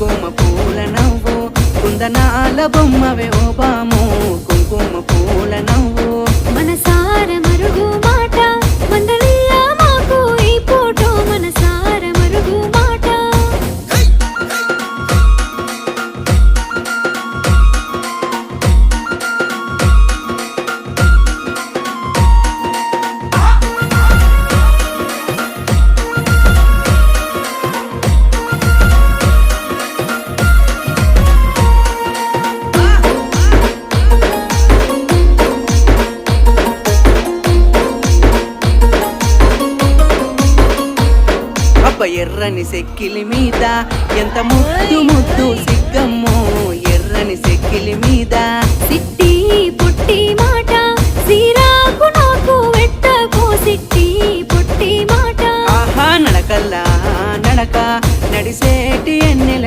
కుంకుమ పూల నవ్వు కుందనాల బొమ్మవే ఓ బాము కుంకుమ పూల నవ్వు మనసార మరుగు మాట మందలియ మాకు ఈ పూట మనసార మరుగు మాట ఎర్రని సెక్కిలి మీద ఎంత ముద్దు ముద్దు సిగ్గమ్మో ఎర్రని సెక్కిలి మీద సిట్టి పుట్టి మాట సీరాకు నాకు వెట్టకో సిట్టి పుట్టి మాట ఆహా నడకల్లా నడక నడిసేటి ఎన్నెల